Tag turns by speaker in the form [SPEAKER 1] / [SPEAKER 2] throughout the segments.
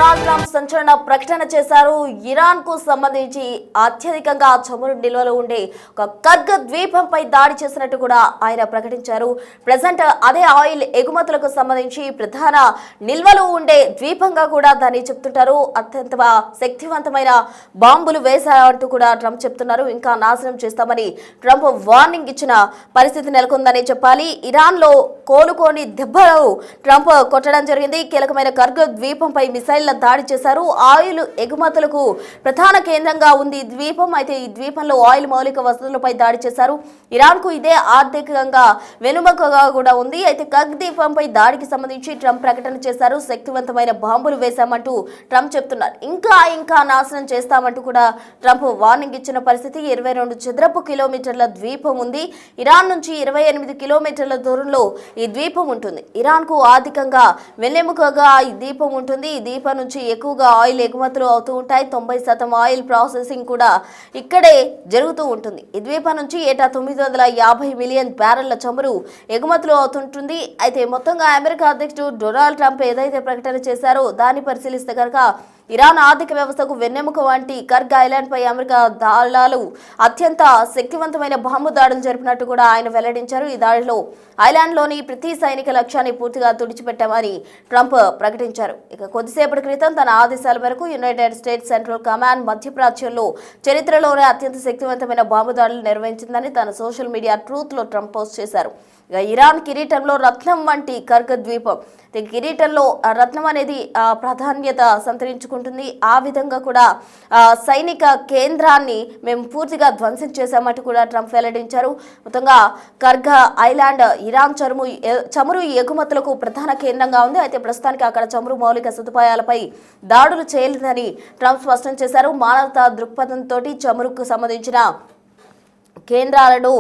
[SPEAKER 1] Donald Trump సంచలన ప్రకటన చేశారు. ఇరాన్ కు సంబంధించి అత్యధికంగా చమురు నిల్వలు ఉండే ఒక కర్గ్ ద్వీపంపై దాడి చేసినట్టు కూడా ఆయన ప్రకటించారు. ప్రెజెంట్ అదే ఆయిల్ ఎగుమతులకు సంబంధించి ప్రధాన నిల్వలు ఉండే ద్వీపంగా కూడా దాన్ని చెప్తుంటారు. అత్యంత శక్తివంతమైన బాంబులు వేశారంటూ కూడా ట్రంప్ చెప్తున్నారు. ఇంకా నాశనం చేస్తామని ట్రంప్ వార్నింగ్ ఇచ్చిన పరిస్థితి నెలకొందని చెప్పాలి. ఇరాన్ లో కోలుకోని దెబ్బలు ట్రంప్ కొట్టడం జరిగింది. కీలకమైన కర్గ్ ద్వీపంపై మిసైళ్ల దాడి చేశారు. ఆయిల్ ఎగుమతులకు ప్రధాన కేంద్రంగా ఉంది ఈ ద్వీపం. అయితే ఈ ద్వీపంలో ఆయిల్ మౌలిక వసతులపై దాడి చేశారు. ఇరాన్ కు ఇదే ఆర్థికంగా వెనుమకగా కూడా ఉంది. అయితే కర్గ్ ద్వీపంపై దాడికి సంబంధించి ట్రంప్ ప్రకటన చేశారు. శక్తివంతమైన బాంబులు వేశామంటూ ట్రంప్ చెప్తున్నారు. ఇంకా నాశనం చేస్తామంటూ కూడా ట్రంప్ వార్నింగ్ ఇచ్చిన పరిస్థితి. 22 చదరపు కిలోమీటర్ల ద్వీపం ఉంది. ఇరాన్ నుంచి 28 కిలోమీటర్ల దూరంలో ఈ ద్వీపం ఉంటుంది. ఇరాన్ కు ఆర్థికంగా వెన్నెముకగా ఈ ద్వీపం ఉంటుంది. ఈ ద్వీపం నుంచి ఎక్కువగా ఆయిల్ ఎగుమతులు అవుతూ ఉంటాయి. 90% ఆయిల్ ప్రాసెసింగ్ కూడా ఇక్కడే జరుగుతూ ఉంటుంది. ఈ ద్వీపం నుంచి ఏటా 950 మిలియన్ బ్యారెళ్ల చమురు ఎగుమతులు అవుతుంటుంది. అయితే మొత్తంగా అమెరికా అధ్యక్షుడు డొనాల్డ్ ట్రంప్ ఏదైతే ప్రకటన చేశారో దాన్ని పరిశీలిస్తే కనుక ఇరాన్ ఆర్థిక వ్యవస్థకు వెన్నెముక వంటి కర్గ్ ఐలాండ్ పై అమెరికా దళాలు అత్యంత శక్తివంతమైన బాంబు దాడులు జరిపినట్టు కూడా ఆయన వెల్లడించారు. ఈ దాడిలో ఐలాండ్లోని ప్రతి సైనిక లక్ష్యాన్ని పూర్తిగా తుడిచిపెట్టామని ట్రంప్ ప్రకటించారు. ఇక కొద్దిసేపటి క్రితం తన ఆదేశాల మేరకు యునైటెడ్ స్టేట్స్ సెంట్రల్ కమాండ్ మధ్యప్రాచ్యంలో చరిత్రలోనే అత్యంత శక్తివంతమైన బాంబు దాడులు నిర్వహించిందని తన సోషల్ మీడియా ట్రూత్ లో ట్రంప్ పోస్ట్ చేశారు. ఇక ఇరాన్ కిరీటంలో రత్నం వంటి కర్గ్ ద్వీపం కిరీటంలో రత్నం అనేది ప్రాధాన్యత సంతరించుకుంటుంది. ఆ విధంగా కూడా సైనిక కేంద్రాన్ని మేము పూర్తిగా ధ్వంసం చేశామంటూ కూడా ట్రంప్ వెల్లడించారు. మొత్తంగా కర్గ్ ఐలాండ్ ఇరాన్ చమురు ఎగుమతులకు ప్రధాన కేంద్రంగా ఉంది. అయితే ప్రస్తుతానికి అక్కడ చమురు మౌలిక సదుపాయాలపై దాడులు చేయలేదని ట్రంప్ స్పష్టం చేశారు. మానవతా దృక్పథంతో చమురుకు సంబంధించిన కేంద్రాలను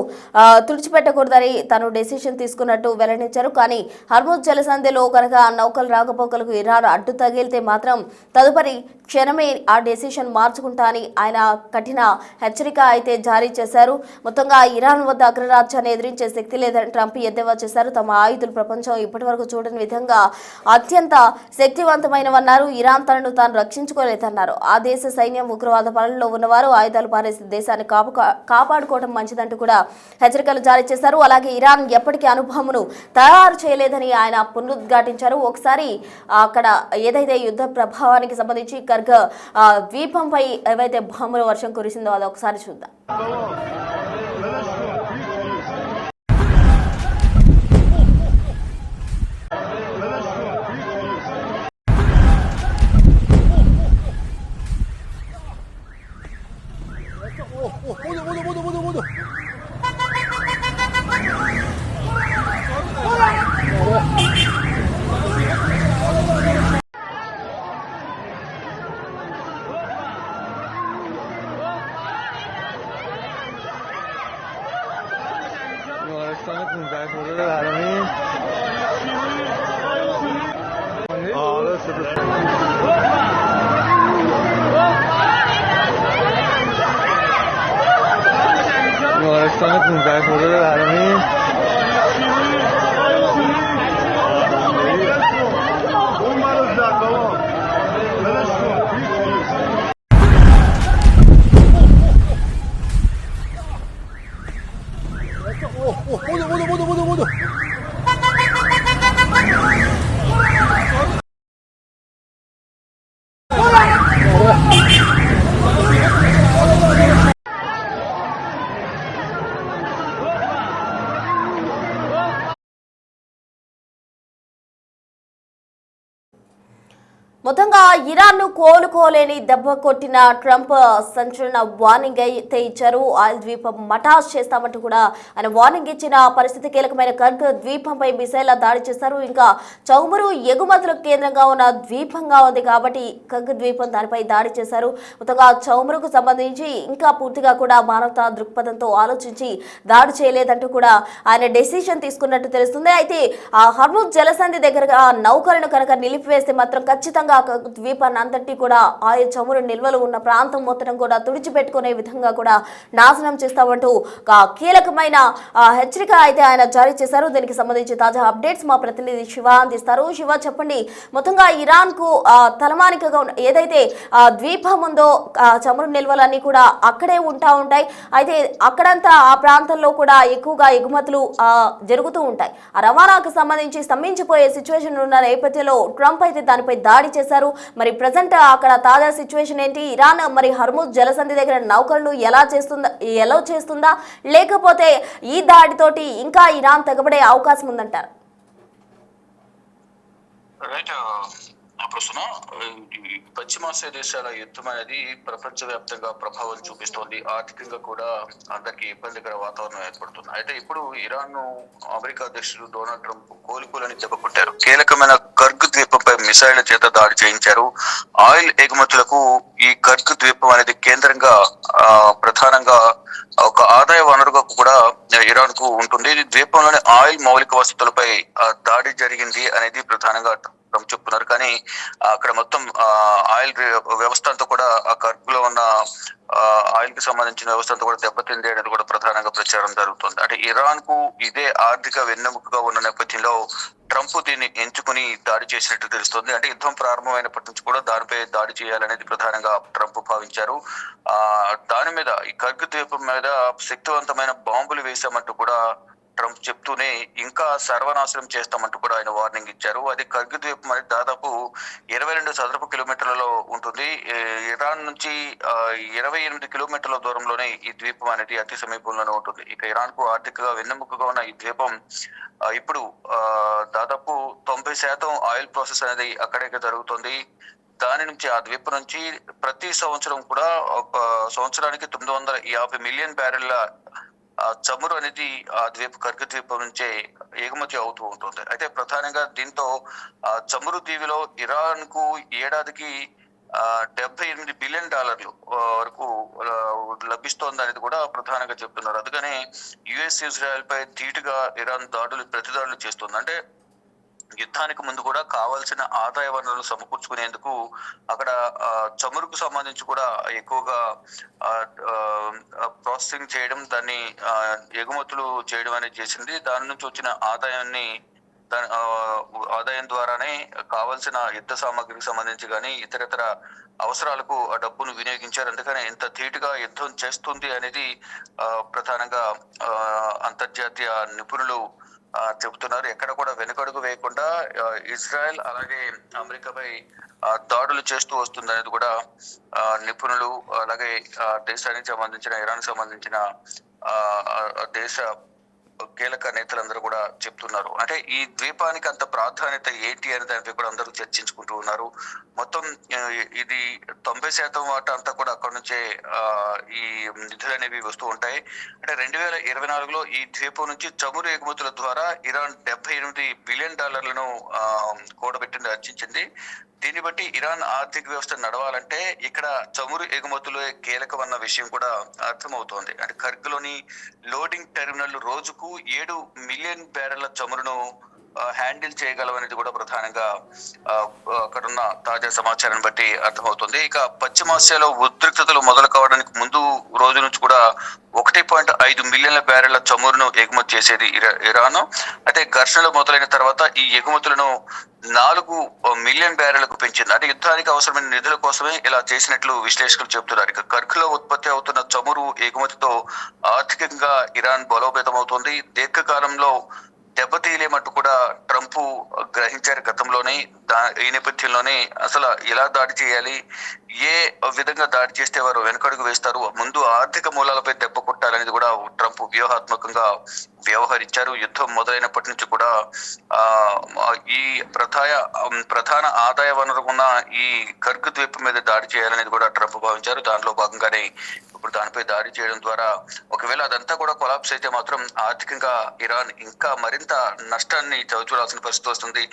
[SPEAKER 1] తుడిచిపెట్టకూడదని తను డెసిషన్ తీసుకున్నట్టు వెల్లడించారు. కానీ హర్ముజ్ జలసంధిలో కనుక నౌకలు రాకపోకలకు ఇరాన్ అడ్డు తగిలితే మాత్రం తదుపరి క్షణమే ఆ డెసిషన్ మార్చుకుంటా అని ఆయన కఠిన హెచ్చరిక అయితే జారీ చేశారు. మొత్తంగా ఇరాన్ వద్ద అగ్రరాజ్యాన్ని ఎదిరించే శక్తి లేదని ట్రంప్ ఎద్దేవా చేశారు. తమ ఆయుధులు ప్రపంచం ఇప్పటివరకు చూడని విధంగా అత్యంత శక్తివంతమైనవన్నారు. ఇరాన్ తనను తాను రక్షించుకోలేదన్నారు. ఆ దేశ సైన్యం ఉగ్రవాద పాలనలో ఉన్నవారు ఆయుధాలు పారేసి దేశాన్ని కాపాడుకోవడం మంచిదంటూ కూడా హెచ్చరికలు జారీ చేశారు. అలాగే ఇరాన్ ఎప్పటికీ అణుబాంబును తయారు చేయలేదని ఆయన పునరుద్ఘాటించారు. ఒకసారి అక్కడ ఏదైతే యుద్ధ ప్రభావానికి సంబంధించి కర్గ్ ద్వీపంపై ఏవైతే బాంబుల వర్షం కురిసిందో అది ఒకసారి చూద్దాం.
[SPEAKER 2] بیمارستان 15 خرداد العالمین آره بیمارستان 15 خرداد العالمین بودو
[SPEAKER 1] మొత్తంగా ఇరాన్ ను కోలుకోలేని దెబ్బ కొట్టిన ట్రంప్ సంచలన వార్నింగ్ అయితే ఇచ్చారు. ఆయిల్ ద్వీపం మటాష్ చేస్తామంటూ కూడా ఆయన వార్నింగ్ ఇచ్చిన పరిస్థితి. కీలకమైన కర్గ్ ద్వీపంపై మిసైళ్ల దాడి చేశారు. ఇంకా చమురు ఎగుమతులకు కేంద్రంగా ఉన్న ద్వీపంగా ఉంది కాబట్టి కర్గ్ ద్వీపం దానిపై దాడి చేశారు. మొత్తంగా చమురుకు సంబంధించి ఇంకా పూర్తిగా కూడా మానవతా దృక్పథంతో ఆలోచించి దాడి చేయలేదంటూ కూడా ఆయన డెసిషన్ తీసుకున్నట్టు తెలుస్తుంది. అయితే ఆ హర్ముజ్ జలసంధి దగ్గరగా నౌకలను కనుక నిలిపివేస్తే మాత్రం ఖచ్చితంగా మొత్తంగా ద్వీపాన్ని అంతటి కూడా ఆయిల్ చమురు నిల్వలు ఉన్న ప్రాంతం మొత్తం కూడా తుడిచిపెట్టుకునే విధంగా కూడా నాశనం చేస్తామంటూ ఒక కీలకమైన హెచ్చరిక అయితే ఆయన జారీ చేశారు. దీనికి సంబంధించి తాజా అప్డేట్స్ మా ప్రతినిధి శివ అందిస్తారు. శివ, చెప్పండి, మొత్తంగా ఇరాన్ కు తలమానికగా ఏదైతే ద్వీపం ఉందో చమురు నిల్వలన్నీ కూడా అక్కడే ఉంటాయి. అయితే అక్కడంతా ఆ ప్రాంతంలో కూడా ఎక్కువగా ఎగుమతులు జరుగుతూ ఉంటాయి. ఆ రవాణాకు సంబంధించి స్తంభించిపోయే సిచ్యువేషన్ ఉన్న నేపథ్యంలో ట్రంప్ అయితే దానిపై దాడి చేశారు. మరి ప్రజెంట్ అక్కడ తాజా సిచ్యువేషన్ ఏంటి? ఇరాన్ మరి హర్ముజ్ జలసంధి దగ్గర నౌకలను ఎలా చేస్తుందా లేకపోతే ఈ దాడితోటి ఇంకా ఇరాన్ తెగబడే అవకాశం ఉందంటారు?
[SPEAKER 3] ప్రస్తుతం పశ్చిమాసియా దేశాల యుద్ధం అనేది ప్రపంచవ్యాప్తంగా ప్రభావం చూపిస్తోంది. ఆర్థికంగా కూడా అందరికి ఇబ్బందికర వాతావరణం ఏర్పడుతుంది. అయితే ఇప్పుడు ఇరాన్ ను అమెరికా అధ్యక్షుడు డొనాల్డ్ ట్రంప్ కోలుకోలని దెబ్బకొట్టారు. కీలకమైన కర్గ్ ద్వీపంపై మిసైళ్ల చేత దాడి చేయించారు. ఆయిల్ ఎగుమతులకు ఈ కర్గ్ ద్వీపం అనేది కేంద్రంగా ప్రధానంగా ఒక ఆదాయ వనరుగా కూడా ఇరాన్ కు ఉంటుంది. ఇది ద్వీపంలోని ఆయిల్ మౌలిక వసతులపై దాడి జరిగింది అనేది ప్రధానంగా ట్రంప్ చెప్తున్నారు. కానీ అక్కడ మొత్తం ఆయిల్ వ్యవస్థ అంతా కూడా ఆ కర్గ్ లో ఉన్న ఆయిల్ కి సంబంధించిన వ్యవస్థ అంతా కూడా దెబ్బతింది అనేది కూడా ప్రధానంగా ప్రచారం జరుగుతుంది. అంటే ఇరాన్ కు ఇదే ఆర్థిక వెన్నెముకగా ఉన్న నేపథ్యంలో ట్రంప్ దీన్ని ఎంచుకుని దాడి చేసినట్టు తెలుస్తుంది. అంటే యుద్ధం ప్రారంభమైనప్పటి నుంచి కూడా దానిపై దాడి చేయాలనేది ప్రధానంగా ట్రంప్ భావించారు. దాని మీద ఈ కర్గ్ ద్వీపం మీద శక్తివంతమైన బాంబులు వేశామంటూ కూడా ట్రంప్ చెప్తూనే ఇంకా సర్వనాశనం చేస్తామంటూ కూడా ఆయన వార్నింగ్ ఇచ్చారు. అది కర్గ్ ద్వీపం అనేది దాదాపు 22 చదరపు కిలోమీటర్లలో ఉంటుంది. ఇరాన్ నుంచి 28 కిలోమీటర్ల దూరంలోనే ఈ ద్వీపం అనేది అతి సమీపంలోనే ఉంటుంది. ఇక ఇరాన్ కు ఆర్థికంగా వెన్నెముకగా ఉన్న ఈ ద్వీపం ఇప్పుడు దాదాపు 90% ఆయిల్ ప్రాసెస్ అనేది అక్కడే జరుగుతుంది. దాని నుంచి ఆ ద్వీపం నుంచి ప్రతి సంవత్సరం కూడా సంవత్సరానికి 950 మిలియన్ బ్యారెళ్ల చమురు అనేది ఆ కర్గ్ ద్వీపం నుంచే ఎగుమతి అవుతూ ఉంటుంది. అయితే ప్రధానంగా దీంతో చమురు దీవిలో ఇరాన్ కు ఏడాదికి $78 బిలియన్ వరకు లభిస్తోంది అనేది కూడా ప్రధానంగా చెప్తున్నారు. అందుకనే యుఎస్ ఇజ్రాయెల్ పై ధీటుగా ఇరాన్ ప్రతిదాడులు చేస్తుంది. అంటే యుద్ధానికి ముందు కూడా కావాల్సిన ఆదాయ వనరులు సమకూర్చుకునేందుకు అక్కడ చమురుకు సంబంధించి కూడా ఎక్కువగా ప్రాసెసింగ్ చేయడం, దాన్ని ఎగుమతులు చేయడం అనేది చేసింది. దాని నుంచి వచ్చిన ఆదాయం ద్వారానే కావాల్సిన యుద్ధ సామాగ్రికి సంబంధించి కానీ ఇతరతర అవసరాలకు ఆ డబ్బును వినియోగించారు. అందుకనే ఎంత ధీటుగా యుద్ధం చేస్తుంది అనేది ప్రధానంగా అంతర్జాతీయ నిపుణులు చెబుతున్నారు. ఎక్కడ కూడా వెనుకడుగు వేయకుండా ఇజ్రాయెల్ అలాగే అమెరికాపై దాడులు చేస్తూ వస్తుంది అనేది కూడా నిపుణులు అలాగే దేశానికి సంబంధించిన ఇరాన్ సంబంధించిన దేశ కీలక నేతలందరూ కూడా చెప్తున్నారు. అంటే ఈ ద్వీపానికి అంత ప్రాధాన్యత ఏంటి అని దానిపై కూడా అందరూ చర్చించుకుంటూ ఉన్నారు. మొత్తం ఇది 90% వాటా అంతా కూడా అక్కడి నుంచే ఈ నిధులు అనేవి వస్తూ ఉంటాయి. అంటే 2024లో ఈ ద్వీపం నుంచి చమురు ఎగుమతుల ద్వారా ఇరాన్ $78 బిలియన్ కూడబెట్టింది, ఆర్జించింది. దీన్ని బట్టి ఇరాన్ ఆర్థిక వ్యవస్థ నడవాలంటే ఇక్కడ చమురు ఎగుమతులు కీలకమన్న విషయం కూడా అర్థమవుతోంది. అంటే కర్గ్ లోని లోడింగ్ టెర్మినల్ రోజుకు 7 మిలియన్ బ్యారెళ్ల చమురును హ్యాండిల్ చేయగలవనేది కూడా ప్రధానంగా అక్కడున్న తాజా సమాచారాన్ని బట్టి అర్థమవుతుంది. ఇక పశ్చిమాసియాలో ఉద్రిక్తతలు మొదలు కావడానికి ముందు రోజు నుంచి కూడా 1.5 మిలియన్ల బ్యారెళ్ల చమురును ఎగుమతి చేసేది ఇరాన్. అయితే ఘర్షణలు మొదలైన తర్వాత ఈ ఎగుమతులను 4 మిలియన్ బ్యారెళ్లకు పెంచింది. అంటే యుద్ధానికి అవసరమైన నిధుల కోసమే ఇలా చేసినట్లు విశ్లేషకులు చెబుతున్నారు. ఇక కర్గ్ లో ఉత్పత్తి అవుతున్న చమురు ఎగుమతితో ఆర్థికంగా ఇరాన్ బలోపేతం అవుతుంది. దీర్ఘకాలంలో దెబ్బతీయలేమంటూ కూడా ట్రంప్ గ్రహించారు గతంలోనే. ఈ నేపథ్యంలోనే అసలు ఎలా దాడి చేయాలి, ఏ విధంగా దాడి చేస్తే వారు వెనుకడుగు వేస్తారు, ముందు ఆర్థిక మూలాలపై దెబ్బ కొట్టాలనేది కూడా ట్రంప్ వ్యూహాత్మకంగా వ్యవహరించారు. యుద్ధం మొదలైనప్పటి నుంచి కూడా ఈ ప్రధాన ఆదాయ వనరు ఉన్న ఈ కర్గ్ ద్వీపం మీద దాడి చేయాలనేది కూడా ట్రంప్ భావించారు. దానిలో భాగంగానే ఇప్పుడు దానిపై దాడి చేయడం ద్వారా ఒకవేళ అదంతా కూడా కొలాప్స్ అయితే మాత్రం ఆర్థికంగా ఇరాన్ ఇంకా మరింత నష్టాన్ని చవిచూడాల్సిన పరిస్థితి వస్తుంది.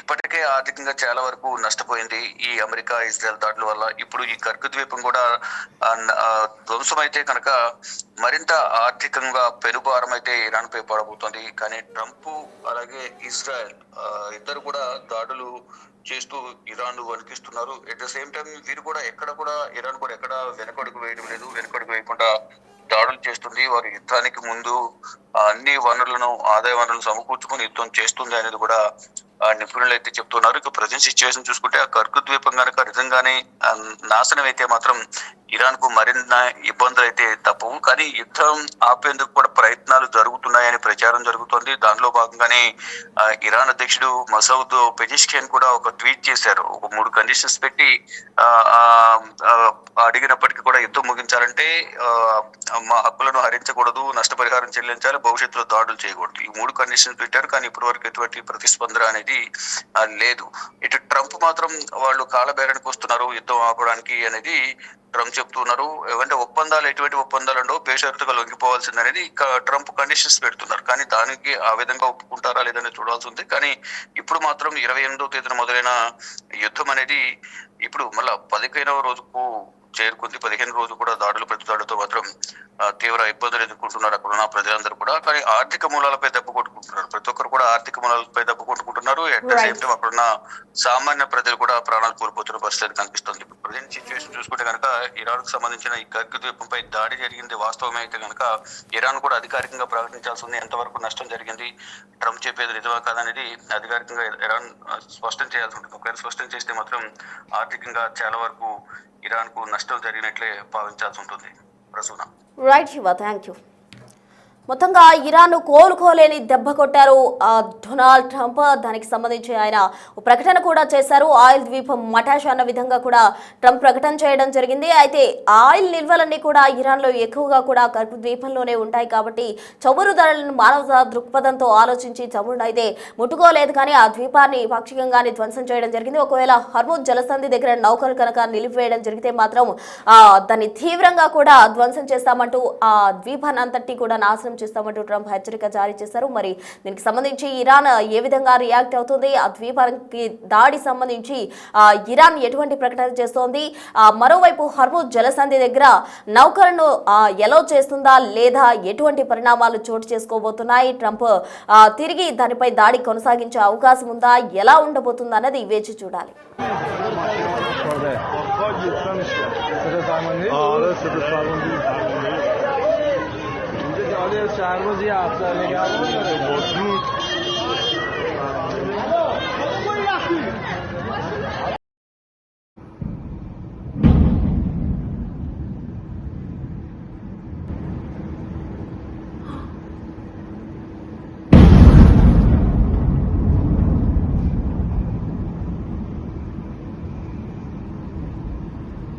[SPEAKER 3] ఇప్పటికే ఆర్థికంగా చాలా వరకు నష్టపోయింది ఈ అమెరికా ఇజ్రాయెల్ దాడుల వల్ల. ఇప్పుడు ఈ కర్గ్ ద్వీపం కూడా ధ్వంసమైతే కనుక మరింత ఆర్థికంగా పెనుభారం అయితే ఇరాన్ పై పడబోతోంది. కానీ ట్రంప్ అలాగే ఇజ్రాయెల్ ఇద్దరు కూడా దాడులు చేస్తూ ఇరాన్ వణికిస్తున్నారు. ఎట్ ద సేమ్ టైం వీరు కూడా ఇరాన్ కూడా ఎక్కడ వెనకడుగు వేయడం లేదు. వెనకడుగు వేయకుండా దాడులు చేస్తుంది. వారి యుద్ధానికి ముందు అన్ని ఆదాయ వనరులను సమకూర్చుకొని యుద్ధం చేస్తుంది అనేది కూడా నిపుణులు అయితే చెప్తున్నారు. ఇక ప్రజెంట్ సిచ్యువేషన్ చూసుకుంటే ఆ కర్గు ద్వీపం కనుక నిజంగానే నాశనం అయితే మాత్రం ఇరాన్ కు మరిన్న ఇబ్బందులు అయితే తప్పవు. కానీ యుద్ధం ఆపేందుకు కూడా ప్రయత్నాలు జరుగుతున్నాయని ప్రచారం జరుగుతోంది. దానిలో భాగంగానే ఇరాన్ అధ్యక్షుడు మసౌద్ పెజిష్కియాన్ కూడా ఒక ట్వీట్ చేశారు. ఒక 3 కండిషన్స్ పెట్టి అడిగినప్పటికీ కూడా యుద్ధం ముగించాలంటే మా హక్కులను హరించకూడదు, నష్టపరిహారం చెల్లించాలి, భవిష్యత్తులో దాడులు చేయకూడదు. ఈ 3 కండిషన్స్ పెట్టారు. కానీ ఇప్పటి వరకు ఎటువంటి ప్రతిస్పందన అనేది లేదు. ఇటు ట్రంప్ మాత్రం వాళ్ళు కాలబేరానికి వస్తున్నారు యుద్ధం ఆపడానికి అనేది ట్రంప్ చెప్తున్నారు. ఎటువంటి ఒప్పందాలు ఉండవు, బేషరతుగా లొంగిపోవాల్సింది అనేది ట్రంప్ కండిషన్స్ పెడుతున్నారు. కానీ దానికి ఆ విధంగా ఒప్పుకుంటారా లేదని చూడాల్సి ఉంది. కానీ ఇప్పుడు మాత్రం 28వ తేదీన మొదలైన యుద్ధం అనేది ఇప్పుడు మళ్ళా 15వ రోజుకు చేరుకుంది. 15 రోజు కూడా ప్రతిదాడులతో మాత్రం తీవ్ర ఇబ్బందులు ఎదుర్కొంటున్నారు అక్కడ ఉన్న ప్రజలందరూ కూడా. కానీ ఆర్థిక మూలాలపై దెబ్బ కొట్టుకుంటున్నారు. ప్రతి ఒక్కరు కూడా ఆర్థిక మూలాలపై దెబ్బ కొట్టుకుంటున్నారు. అట్ ద సేమ్ టైం అక్కడున్న సామాన్య ప్రజలు కూడా ప్రాణాలు కోల్పోతున్న పరిస్థితి కనిపిస్తుంది. ప్రజెంట్ సిచ్యువేషన్ చూసుకుంటే కనుక ఇరాన్ కు సంబంధించిన ఈ కర్గు ద్వీపంపై దాడి జరిగింది వాస్తవమే అయితే కనుక ఇరాన్ కూడా అధికారికంగా ప్రకటించాల్సి ఉంది. ఎంతవరకు నష్టం జరిగింది, ట్రంప్ చెప్పేది నిజమా కాదనేది అధికారికంగా ఇరాన్ స్పష్టం చేయాల్సి ఉంటుంది. ఒకవేళ స్పష్టం చేస్తే మాత్రం ఆర్థికంగా చాలా వరకు ఇరాన్ కు నష్టం జరిగినట్లే భావించాల్సి ఉంటుంది. Prasuna.
[SPEAKER 1] Right Shiva, thank you. మొత్తంగా ఇరాన్ కోలుకోలేని దెబ్బ కొట్టారు డొనాల్డ్ ట్రంప్. దానికి సంబంధించి ఆయన ప్రకటన కూడా చేశారు. ఆయిల్ ద్వీపం మటాష్ అన్న విధంగా కూడా ట్రంప్ ప్రకటన చేయడం జరిగింది. అయితే ఆయిల్ నిల్వలన్నీ కూడా ఇరాన్లో ఎక్కువగా కూడా కర్గు ద్వీపంలోనే ఉంటాయి కాబట్టి చమురు ధరలను మానవ దృక్పథంతో ఆలోచించి చమురును అయితే ముట్టుకోలేదు. కానీ ఆ ద్వీపాన్ని పాక్షికంగానే ధ్వంసం చేయడం జరిగింది. ఒకవేళ హర్ముజ్ జలసంధి దగ్గర నౌకలు కనుక నిలిపివేయడం జరిగితే మాత్రం దాన్ని తీవ్రంగా కూడా ధ్వంసం చేస్తామంటూ ఆ ద్వీపాన్ని అంతటి కూడా నాశనం చేస్తామంటూ ట్రంప్ హెచ్చరిక జారీ చేశారు. మరి దీనికి సంబంధించి ఇరాన్ ఏ విధంగా రియాక్ట్ అవుతుంది, ఆ ద్వీపానికి దాడి సంబంధించి ఇరాన్ ఎటువంటి ప్రకటన చేస్తోంది, మరోవైపు హర్ముజ్ జలసంధి దగ్గర నౌకలను ఎలో చేస్తుందా లేదా, ఎటువంటి పరిణామాలు చోటు చేసుకోబోతున్నాయి, ట్రంప్ తిరిగి దానిపై దాడి కొనసాగించే అవకాశం ఉందా, ఎలా ఉండబోతుందా అన్నది వేచి చూడాలి.
[SPEAKER 2] شهر روزی 7 سالگی